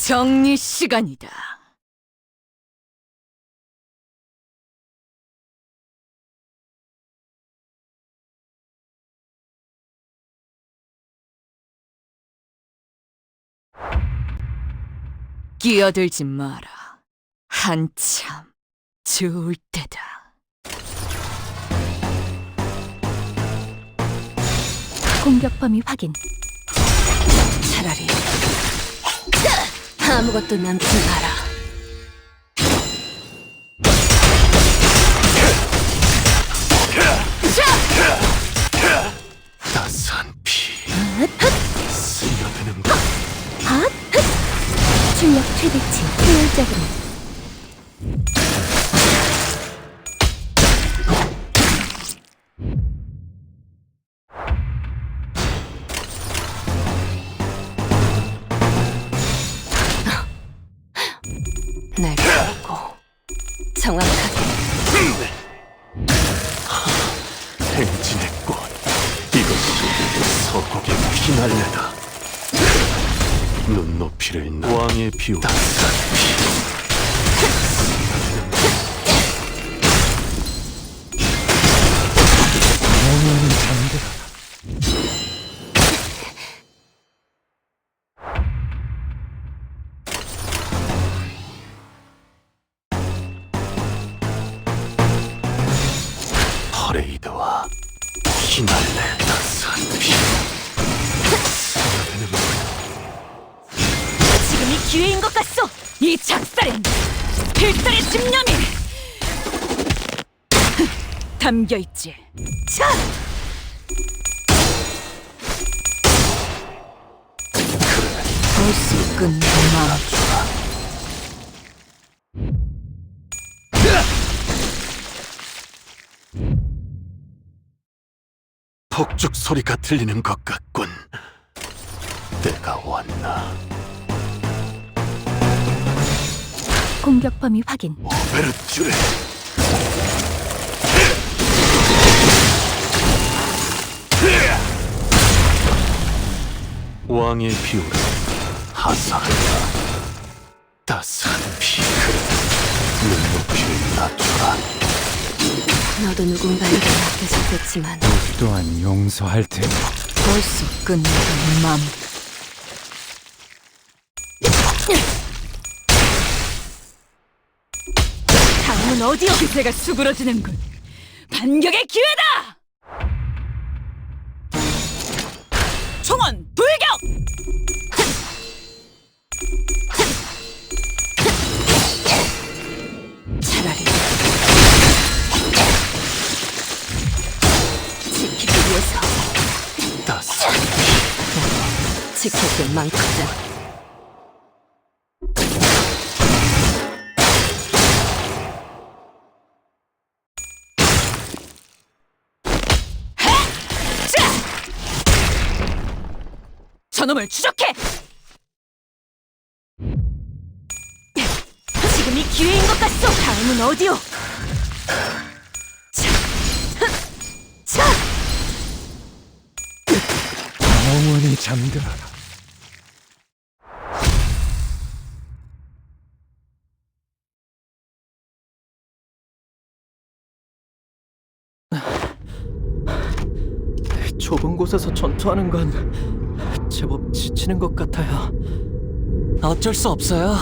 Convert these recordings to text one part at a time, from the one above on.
정리 시간이다. 끼어들지 마라. 한참 좋을 때다. 공격 범위 확인. 차라리 아무것도 남지 마라. 따스한 피 스며드는 것. 출력 최대치 효율적으로. 날 보고 정확하게. 행진의 꽃, 이것이 서곡의 피날레다. 눈높이를 나 왕의 비오 따스한 피 영원히 잠들어라. 퍼레이드와 피날레 따스한 피 스며드는 것. 지금이 기회인 것 같소. 이 작살엔 필살의 집념이 담겨 있지. 자, 벌써 끝난 마음. 폭죽 소리가 들리는 것 같군. 때가 왔나. 공격 범위 확인. 오베르튜레. 왕의 비오를 하사한다. 따스한 피 눈높이를 낮춰라. 너도 누군가에게 맡겨졌겠지만 또한 용서할 테니. 벌써 끝난 마음. 다음은 어디요? 기세가 수그러지는군. 반격의 기회다! 총원 불격! 차라리 지키기 위해서 따스한 지킬 게 많거든. 저놈을 추적해! 지금이 기회인 것 같소! 다음은 어디요? 자, 자! 영원히 잠들어라. 좁은 곳에서 전투하는 건 제법 지치는 것 같아요. 어쩔 수 없어요.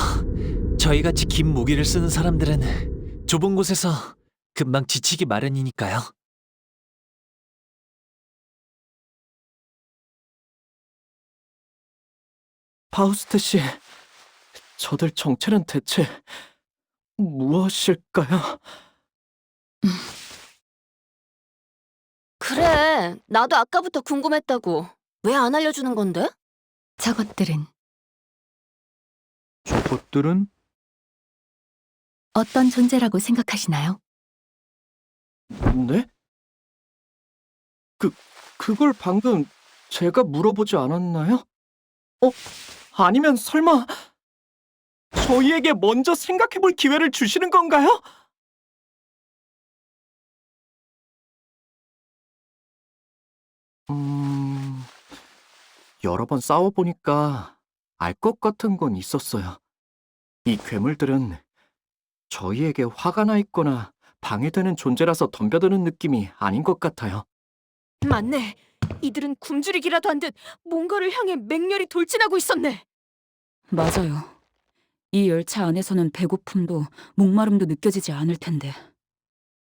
저희같이 긴 무기를 쓰는 사람들은 좁은 곳에서 금방 지치기 마련이니까요. 파우스트 씨, 저들 정체는 대체 무엇일까요? 그래, 나도 아까부터 궁금했다고. 왜 안 알려주는 건데? 저것들은 저것들은 어떤 존재라고 생각하시나요? 네? 그걸 방금 제가 물어보지 않았나요? 아니면 설마 저희에게 먼저 생각해볼 기회를 주시는 건가요? 여러 번 싸워보니까 알 것 같은 건 있었어요. 이 괴물들은 저희에게 화가 나 있거나 방해되는 존재라서 덤벼드는 느낌이 아닌 것 같아요. 맞네. 이들은 굶주리기라도 한 듯 뭔가를 향해 맹렬히 돌진하고 있었네. 맞아요. 이 열차 안에서는 배고픔도 목마름도 느껴지지 않을 텐데.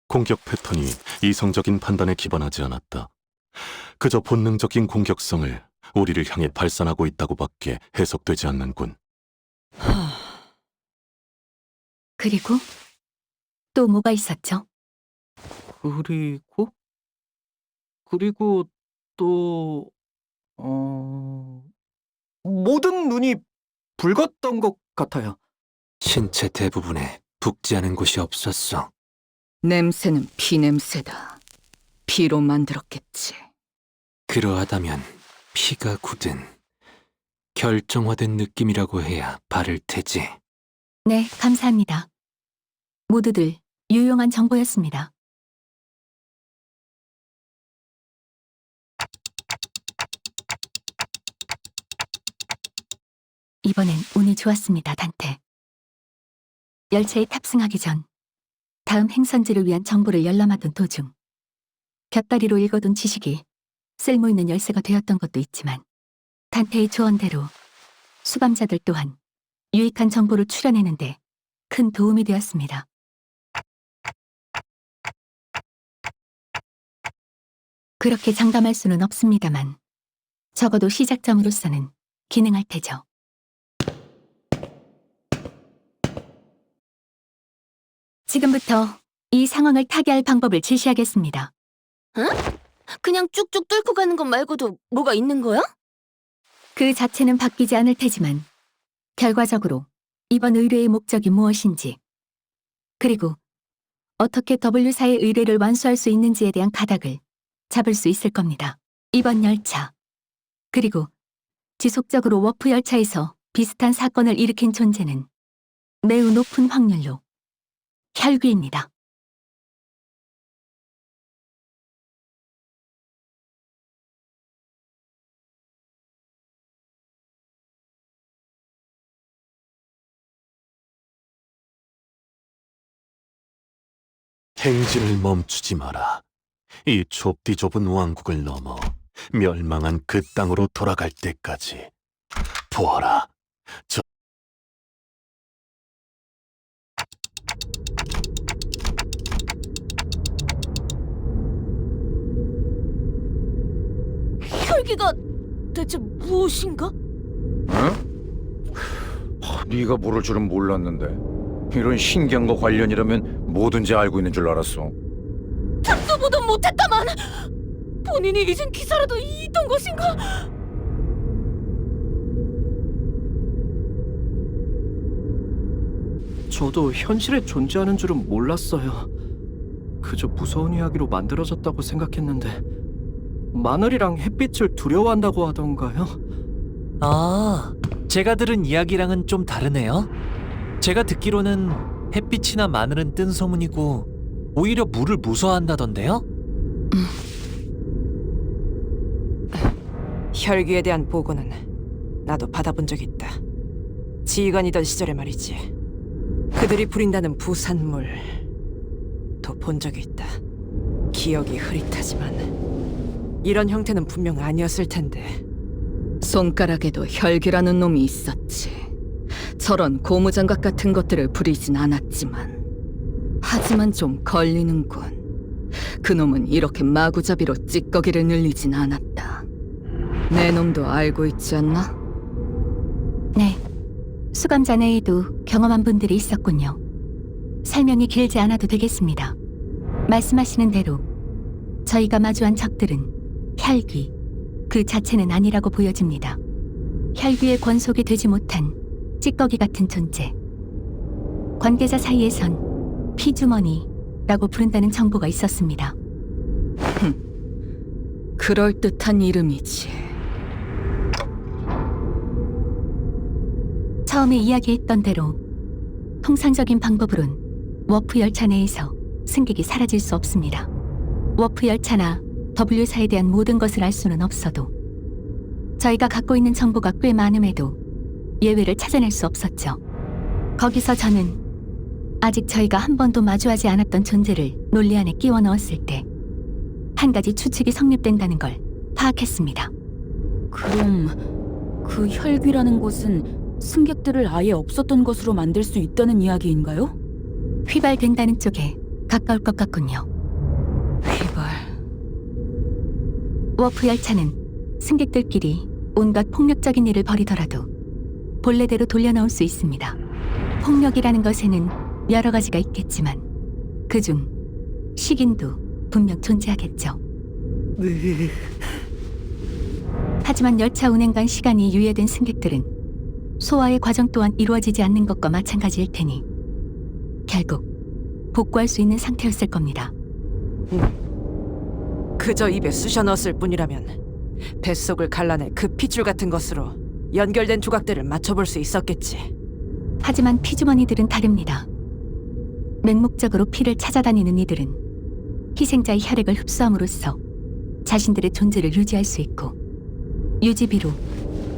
공격 패턴이 이성적인 판단에 기반하지 않았다. 그저 본능적인 공격성을 우리를 향해 발산하고 있다고밖에 해석되지 않는군. 그리고 또 뭐가 있었죠? 그리고 또 모든 눈이 붉었던 것 같아요. 신체 대부분에 붓지 않은 곳이 없었어. 냄새는 피 냄새다. 피로 만들었겠지. 그러하다면 피가 굳은 결정화된 느낌이라고 해야 바를 테지. 네, 감사합니다. 모두들 유용한 정보였습니다. 이번엔 운이 좋았습니다, 단테. 열차에 탑승하기 전 다음 행선지를 위한 정보를 열람하던 도중 곁다리로 읽어둔 지식이 쓸모있는 열쇠가 되었던 것도 있지만 단테의 조언대로 수감자들 또한 유익한 정보를 추려내는데 큰 도움이 되었습니다. 그렇게 장담할 수는 없습니다만 적어도 시작점으로서는 기능할 테죠. 지금부터 이 상황을 타개할 방법을 제시하겠습니다. 그냥 쭉쭉 뚫고 가는 것 말고도 뭐가 있는 거야? 그 자체는 바뀌지 않을 테지만 결과적으로 이번 의뢰의 목적이 무엇인지 그리고 어떻게 W사의 의뢰를 완수할 수 있는지에 대한 가닥을 잡을 수 있을 겁니다. 이번 열차 그리고 지속적으로 워프 열차에서 비슷한 사건을 일으킨 존재는 매우 높은 확률로 혈귀입니다. 행진을 멈추지 마라. 이 좁디 좁은 왕국을 넘어 멸망한 그 땅으로 돌아갈 때까지. 보아라. 혈기가 대체 무엇인가? 네가 모를 줄은 몰랐는데 이런 신기한 거 관련이라면 뭐든지 알고 있는 줄 알았어. 듣도 보도 못했다만 본인이 잊은 기사라도 있던 것인가? 저도 현실에 존재하는 줄은 몰랐어요. 그저 무서운 이야기로 만들어졌다고 생각했는데 마늘이랑 햇빛을 두려워한다고 하던가요? 아, 제가 들은 이야기랑은 좀 다르네요. 제가 듣기로는 햇빛이나 마늘은 뜬 소문이고 오히려 물을 무서워한다던데요? 혈기에 대한 보고는 나도 받아본 적 있다. 지휘관이던 시절에 말이지. 그들이 부린다는 부산물 도 본 적이 있다. 기억이 흐릿하지만 이런 형태는 분명 아니었을 텐데. 손가락에도 혈기라는 놈이 있었지. 저런 고무장갑 같은 것들을 부리진 않았지만 하지만 좀 걸리는군. 그놈은 이렇게 마구잡이로 찌꺼기를 늘리진 않았다. 내 놈도 알고 있지 않나? 네, 수감자 내에도 경험한 분들이 있었군요. 설명이 길지 않아도 되겠습니다. 말씀하시는 대로 저희가 마주한 적들은 혈귀 그 자체는 아니라고 보여집니다. 혈귀의 권속이 되지 못한 찌꺼기 같은 존재. 관계자 사이에선 피주머니라고 부른다는 정보가 있었습니다. 그럴듯한 이름이지. 처음에 이야기했던 대로 통상적인 방법으론 워프 열차 내에서 승객이 사라질 수 없습니다. 워프 열차나 W사에 대한 모든 것을 알 수는 없어도 저희가 갖고 있는 정보가 꽤 많음에도 예외를 찾아낼 수 없었죠. 거기서 저는 아직 저희가 한 번도 마주하지 않았던 존재를 논리 안에 끼워 넣었을 때 한 가지 추측이 성립된다는 걸 파악했습니다. 그럼 그 혈귀라는 곳은 승객들을 아예 없었던 것으로 만들 수 있다는 이야기인가요? 휘발된다는 쪽에 가까울 것 같군요. 휘발... 워프 열차는 승객들끼리 온갖 폭력적인 일을 벌이더라도 본래대로 돌려놓을 수 있습니다. 폭력이라는 것에는 여러 가지가 있겠지만 그중 식인도 분명 존재하겠죠. 하지만 열차 운행간 시간이 유예된 승객들은 소화의 과정 또한 이루어지지 않는 것과 마찬가지일 테니 결국 복구할 수 있는 상태였을 겁니다. 그저 입에 쑤셔 넣었을 뿐이라면 뱃속을 갈라내 그 핏줄 같은 것으로 연결된 조각들을 맞춰볼 수 있었겠지. 하지만 피주머니들은 다릅니다. 맹목적으로 피를 찾아다니는 이들은 희생자의 혈액을 흡수함으로써 자신들의 존재를 유지할 수 있고 유지비로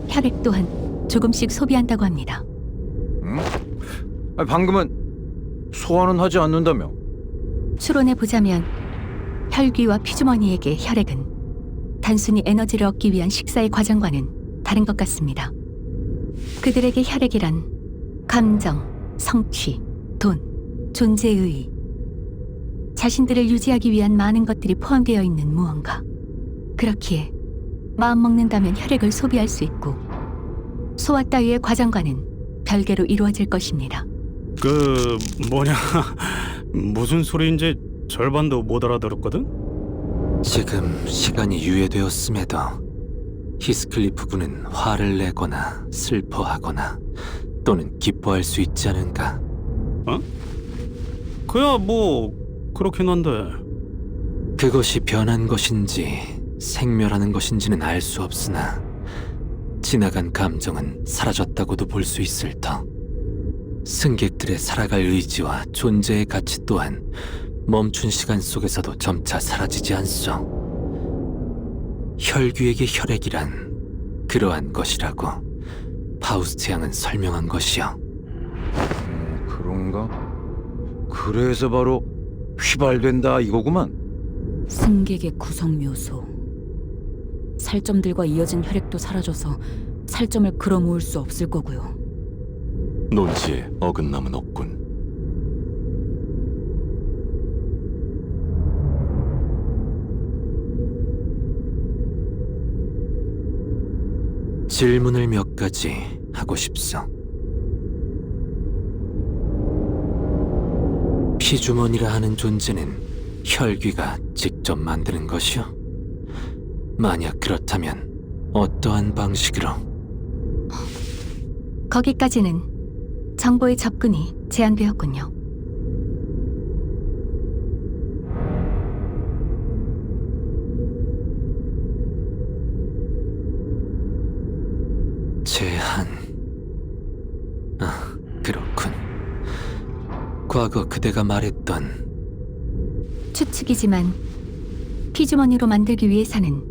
혈액 또한 조금씩 소비한다고 합니다. 응? 아니, 방금은 소화는 하지 않는다며? 추론해 보자면 혈귀와 피주머니에게 혈액은 단순히 에너지를 얻기 위한 식사의 과정과는 다른 것 같습니다. 그들에게 혈액이란 감정, 성취, 돈, 존재의 자신들을 유지하기 위한 많은 것들이 포함되어 있는 무언가. 그렇기에 마음 먹는다면 혈액을 소비할 수 있고 소화 따위의 과정과는 별개로 이루어질 것입니다. 무슨 소리인지 절반도 못 알아들었거든? 지금 시간이 유예되었음에도 히스클리프 군은 화를 내거나 슬퍼하거나 또는 기뻐할 수 있지 않은가? 그야 그렇긴 한데. 그것이 변한 것인지 생멸하는 것인지는 알 수 없으나 지나간 감정은 사라졌다고도 볼 수 있을 터. 승객들의 살아갈 의지와 존재의 가치 또한 멈춘 시간 속에서도 점차 사라지지 않소. 혈귀에게 혈액이란 그러한 것이라고 파우스트 양은 설명한 것이요. 그런가? 그래서 바로 휘발된다 이거구만. 승객의 구성 묘소. 살점들과 이어진 혈액도 사라져서 살점을 끌어 모을 수 없을 거고요. 논지에 어긋남은 없군. 질문을 몇 가지 하고 싶소. 피주머니라 하는 존재는 혈귀가 직접 만드는 것이오? 만약 그렇다면 어떠한 방식으로? 거기까지는 정보의 접근이 제한되었군요. 제한. 그렇군. 과거 그대가 말했던 추측이지만 피주머니로 만들기 위해서는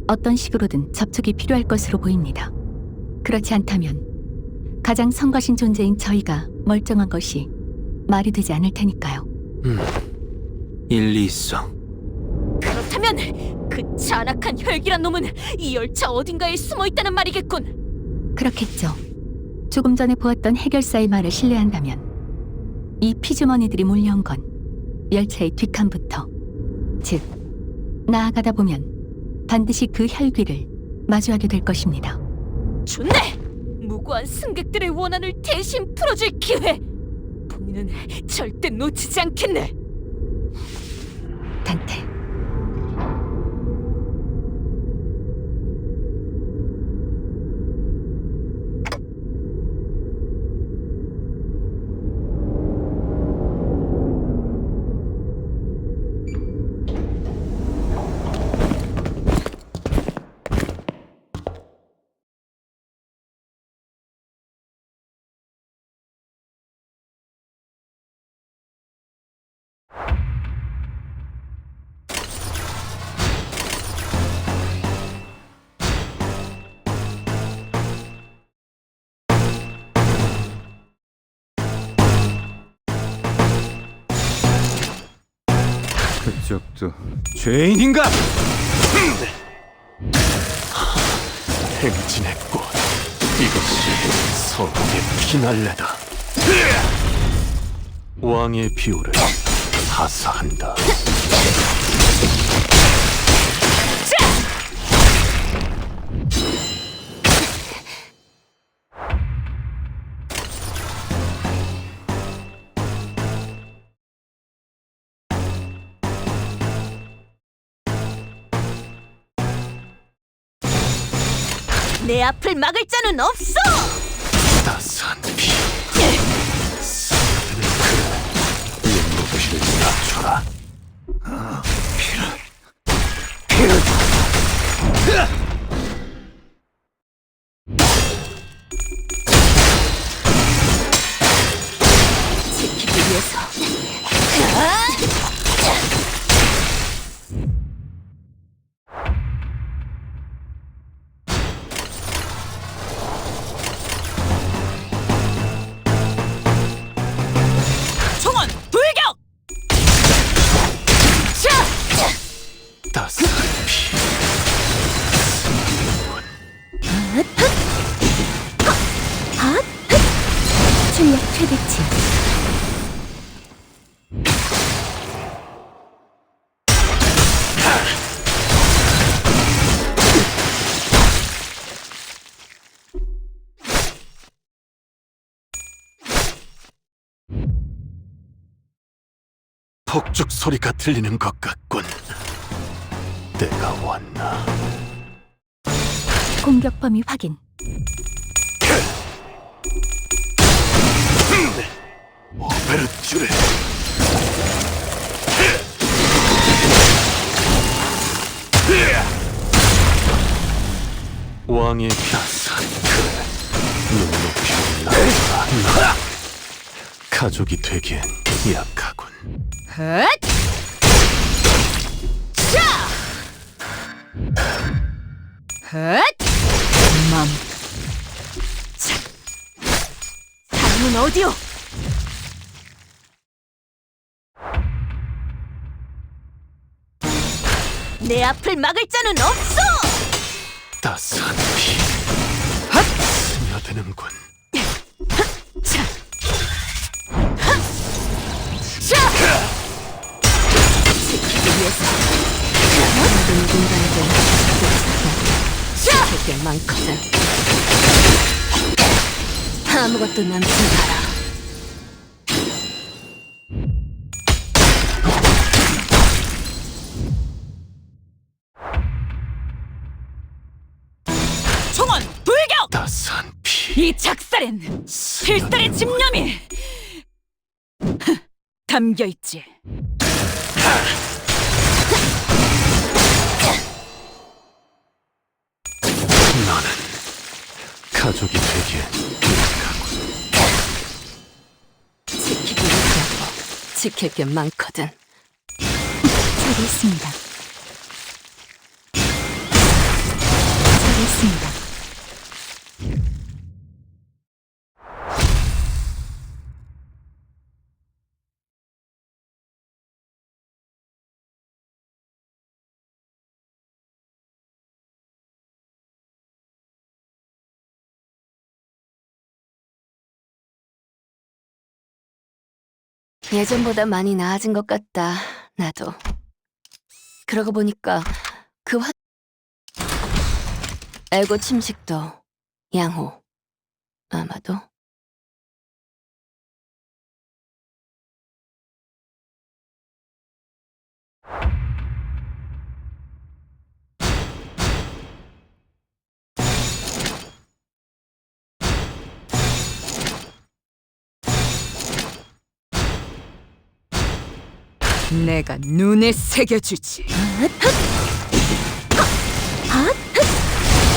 어떤 식으로든 접촉이 필요할 것으로 보입니다. 그렇지 않다면 가장 성가신 존재인 저희가 멀쩡한 것이 말이 되지 않을 테니까요. 일리 있어. 그렇다면 그 잔악한 혈기란 놈은 이 열차 어딘가에 숨어 있다는 말이겠군. 그렇겠죠. 조금 전에 보았던 해결사의 말을 신뢰한다면 이 피주머니들이 몰려온 건 열차의 뒷칸부터, 즉 나아가다 보면 반드시 그 혈귀를 마주하게 될 것입니다. 좋네! 무고한 승객들의 원한을 대신 풀어줄 기회! 본인은 절대 놓치지 않겠네! 단테. 그쪽도 죄인인가? 행진의 꽃, 이것이 서국의 피날레다. 왕의 비호를 하사한다. 내 앞을 막을 자는 없어! 따스한 피, 스며드는 그의 높이를 낮춰라. 지키기 위해서. 총원 돌격! 따스한 피, 출력 최대치. 폭죽 소리가 들리는 것 같군. 때가 왔나? 공격 범위 확인. 오베르츄레. 왕의 따스한 그 눈높이를 낮춰라. 가족이 되기엔 약하군. 헛! 자! 헛! 맘. 자. 사람은 어디요? 내 앞을 막을 자는 없어! 따스한 피, 스며드는군. 자! 자! 지키기 위해서 모든 누군가에게 지킬 게 많거든. 아무것도 남지 마라. 총원 돌격! 따스한 피, 이 작살엔 필살의 집념이 담겨 있지. 너는 가족이 되기엔 약하군. 지키기 위해서 지킬 게 많거든. 잘했습니다. 잘했습니다. 예전보다 많이 나아진 것 같다, 나도. 그러고 보니까 에고 침식도 양호, 아마도. 내가 눈에 새겨주지.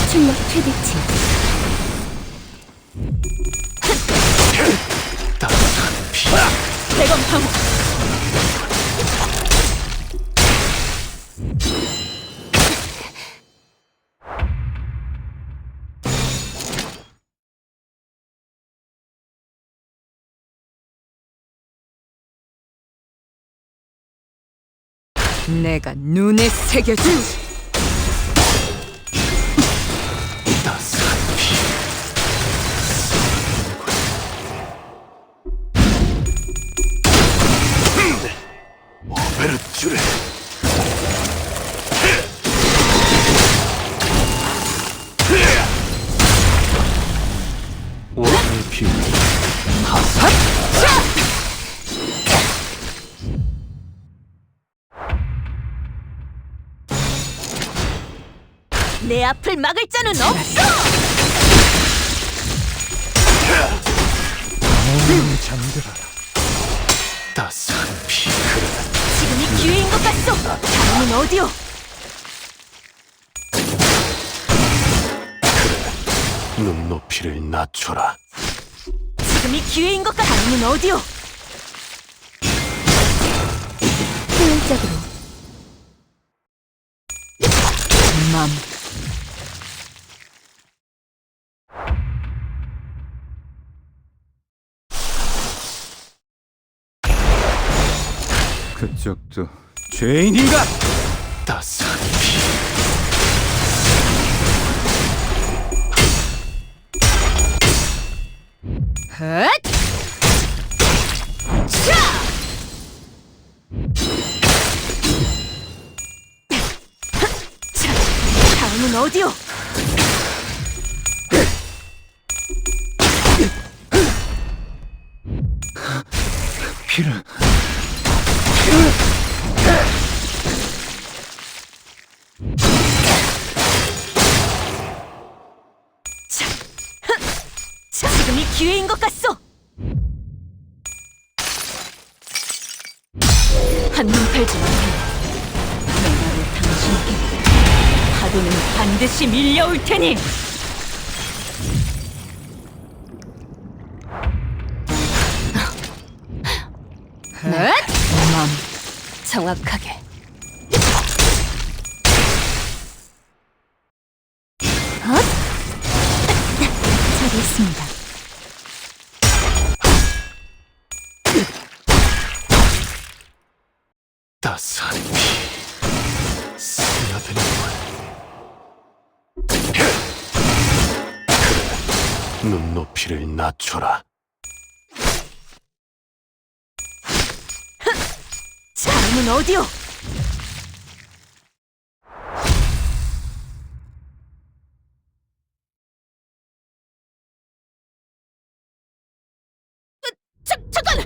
출력 최대치. 따스한 피, 대검 방어. 내가 눈에 새겨주지. 따스한 피. 오베르츄르. 왕의 비밀. 내 앞을 막을 자는 없어! 따스한 피. 지금이 기회인 것 같소! 다음은 어디요? 눈높이를 낮춰라. 지금이 기회인 것 같... 다음은 어디요? 효율적으로 맘. 그쪽도 죄인인가? 따스한 피. 헛! 차! 자, 다음은 어디요? 피를. 자, 지금이 기회인 것 같소! 한눈 팔지 마세요. 내가를 당신께 파도는 반드시 밀려올 테니! 맘 정확하게. 저기 있습니다. 따스한 피. 스며드는군. 눈높이를 낮춰라. 다음은 어디요? 잠깐!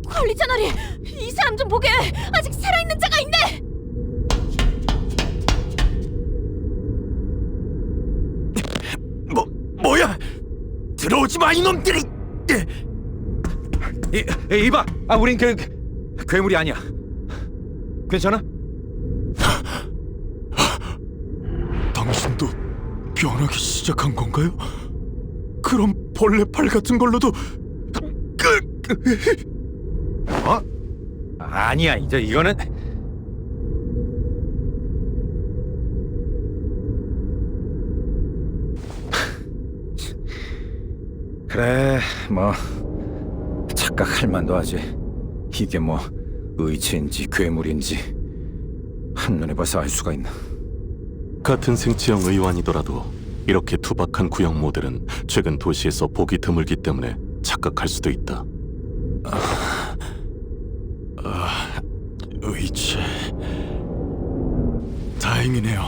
관리자나리! 이 사람 좀 보게! 아직 살아있는 자가 있네! 뭐야? 들어오지 마 이놈들이! 이봐, 우린 괴물이 아니야. 괜찮아? 당신도 변하기 시작한 건가요? 그럼 벌레팔 같은 걸로도 어? 아니야, 이제 이거는 그래, 뭐 착각할 만도 하지. 이게 뭐 의체인지 괴물인지 한눈에 봐서 알 수가 있나. 같은 생체형 의완이더라도 이렇게 투박한 구형 모델은 최근 도시에서 보기 드물기 때문에 착각할 수도 있다. 의체. 다행이네요.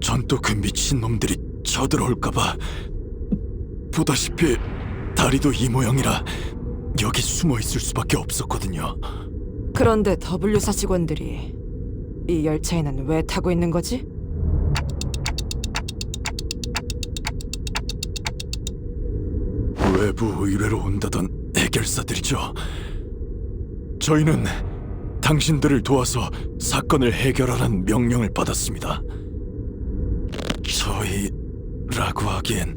전 또 그 미친놈들이 쳐들어올까봐. 보다시피 다리도 이 모양이라 여기 숨어 있을 수밖에 없었거든요. 그런데 W사 직원들이 이 열차에는 왜 타고 있는 거지? 외부 의뢰로 온다던 해결사들이죠. 저희는 당신들을 도와서 사건을 해결하라는 명령을 받았습니다. 저희라고 하기엔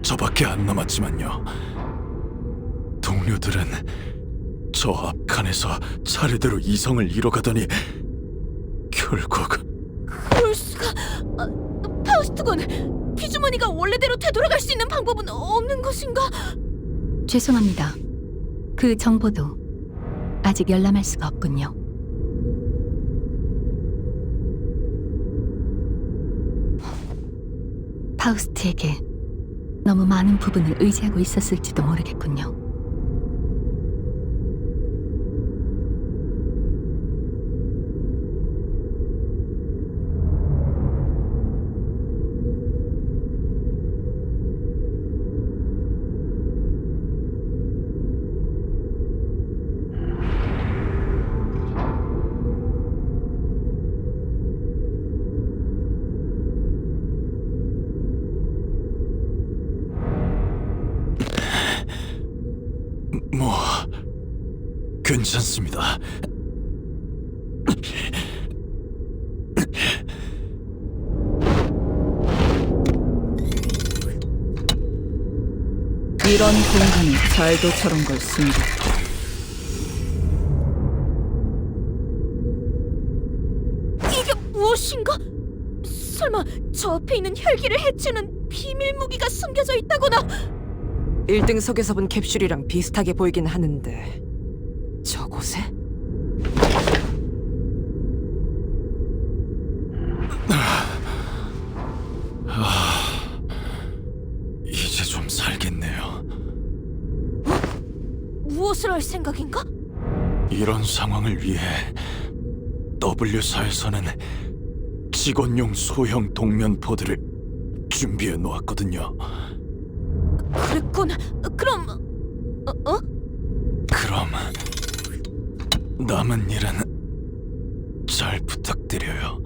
저밖에 안 남았지만요. 동료들은 저 앞칸에서 차례대로 이성을 잃어가더니 결국 그럴 수가... 파우스트군! 피주머니가 원래대로 되돌아갈 수 있는 방법은 없는 것인가? 죄송합니다. 그 정보도 아직 열람할 수가 없군요. 파우스트에게 너무 많은 부분을 의지하고 있었을지도 모르겠군요. 뭐 괜찮습니다. 이런 공간이 잘도 저런 걸 숨겼고. 이게 무엇인가? 설마 저 앞에 있는 혈기를 해치는 비밀 무기가 숨겨져 있다거나? 1등석에서 본 캡슐이랑 비슷하게 보이긴 하는데 저곳에? 이제 좀 살겠네요. 무엇을 할 생각인가? 이런 상황을 위해 W사에서는 직원용 소형 동면포들을 준비해 놓았거든요. 그랬군. 그럼 그럼 남은 일은 잘 부탁드려요.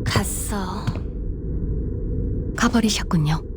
갔어. 가버리셨군요.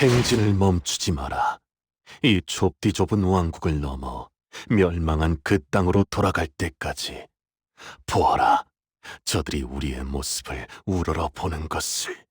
행진을 멈추지 마라. 이 좁디 좁은 왕국을 넘어 멸망한 그 땅으로 돌아갈 때까지 보아라. 저들이 우리의 모습을 우러러 보는 것을.